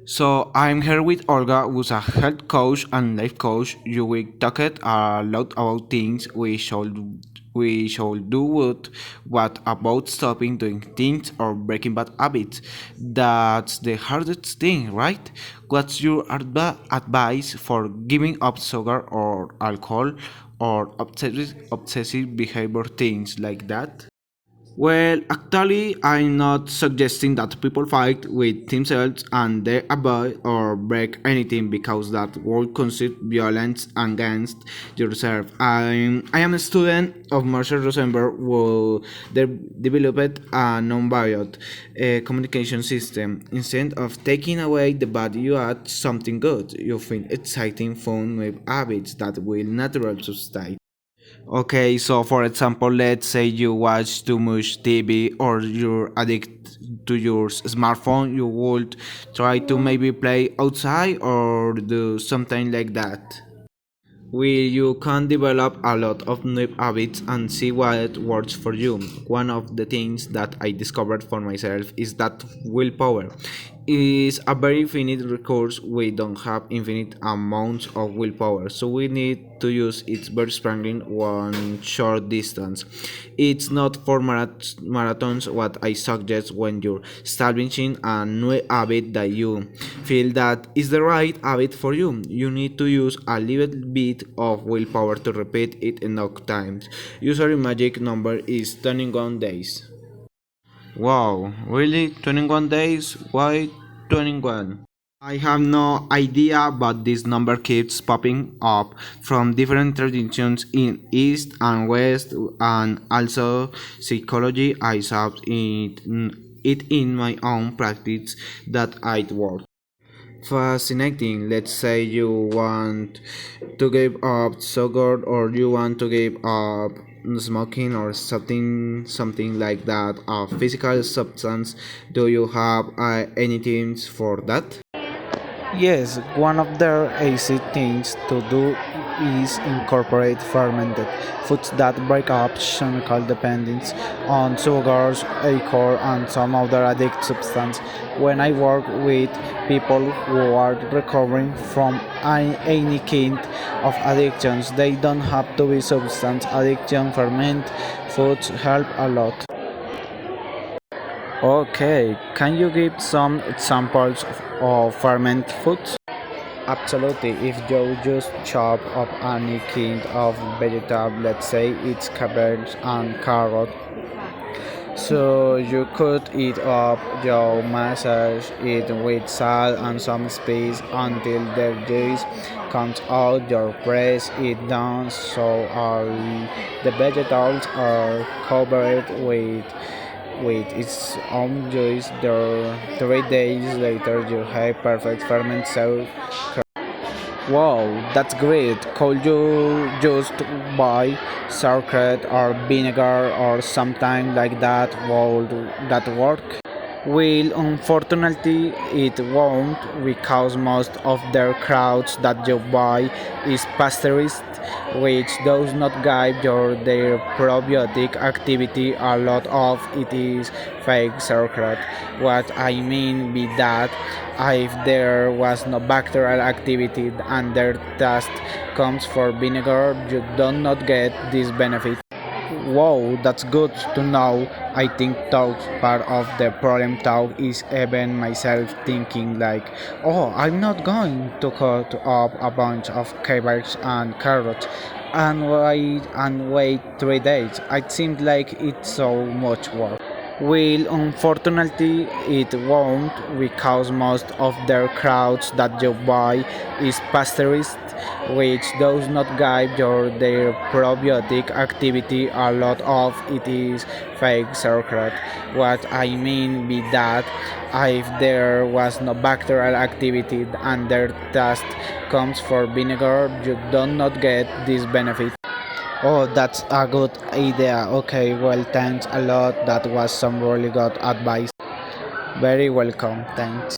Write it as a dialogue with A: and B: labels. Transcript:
A: So I'm here with Olga, who's a health coach and life coach. You will talk a lot about things we should do what about stopping doing things or breaking bad habits. That's the hardest thing, right? What's your advice for giving up sugar or alcohol or obsessive behavior things like that? Well, actually, I'm not suggesting that people fight with themselves and they avoid or break anything because that would constitute violence against yourself. I am a student of Marshall Rosenberg who developed a non-violent communication system. Instead of taking away the bad, you add something good. You feel exciting, fun with habits that will naturally sustain. Okay, so for example, let's say you watch too much TV or you're addicted to your smartphone, you would try to maybe play outside or do something like that. Where you can develop a lot of new habits and see what works for you. One of the things that I discovered for myself is that willpower is a very finite resource. We don't have infinite amounts of willpower, so we need to use it very strongly one short distance. It's not for marathons. What I suggest when you're establishing a new habit that you feel that is the right habit for you, you need to use a little bit of willpower to repeat it enough times. Usually magic number is 21 days. Wow, really? 21 days? Why 21? I have no idea, but this number keeps popping up from different traditions in East and West, and also psychology. I saw it in my own practice that I work. Fascinating. Let's say you want to give up sugar or you want to give up smoking or something like that, a physical substance. Do you have any tips for that?
B: Yes, one of their easy things to do is incorporate fermented foods that break up chemical dependence on sugars, alcohol, and some other addictive substance. When I work with people who are recovering from any kind of addictions, they don't have to be substance addiction. Ferment foods help a lot. Okay, can you give some examples of ferment foods? Absolutely. If you just chop up any kind of vegetable, let's say it's cabbage and carrot, so you could eat up your massage it with salt and some spice until the juice comes out. Your press it down so all the vegetables are covered with its own juice. The 3 days later, you have perfect ferment sauce. Wow, that's great. Could you just buy sauerkraut or vinegar or something like that? Would that work? Well, unfortunately, it won't because most of their crowds that you buy is pasteurized, which does not give your their probiotic activity. A lot of it is fake sauerkraut. What I mean by that, if there was no bacterial activity and their taste comes for vinegar, you do not get this benefit. Wow, that's good to know. I think that's part of the problem too is even myself thinking like, oh, I'm not going to cut up a bunch of cabbage and carrots and wait 3 days. It seems like it's so much work. Well, unfortunately, it won't because most of their crowds that you buy is pasteurized, which does not give your their probiotic activity. A lot of it is fake sauerkraut. What I mean by that, if there was no bacterial activity and their taste comes for vinegar, you do not get this benefit. Oh, that's a good idea. Okay, well, thanks a lot. That was some really good advice. Very welcome. Thanks.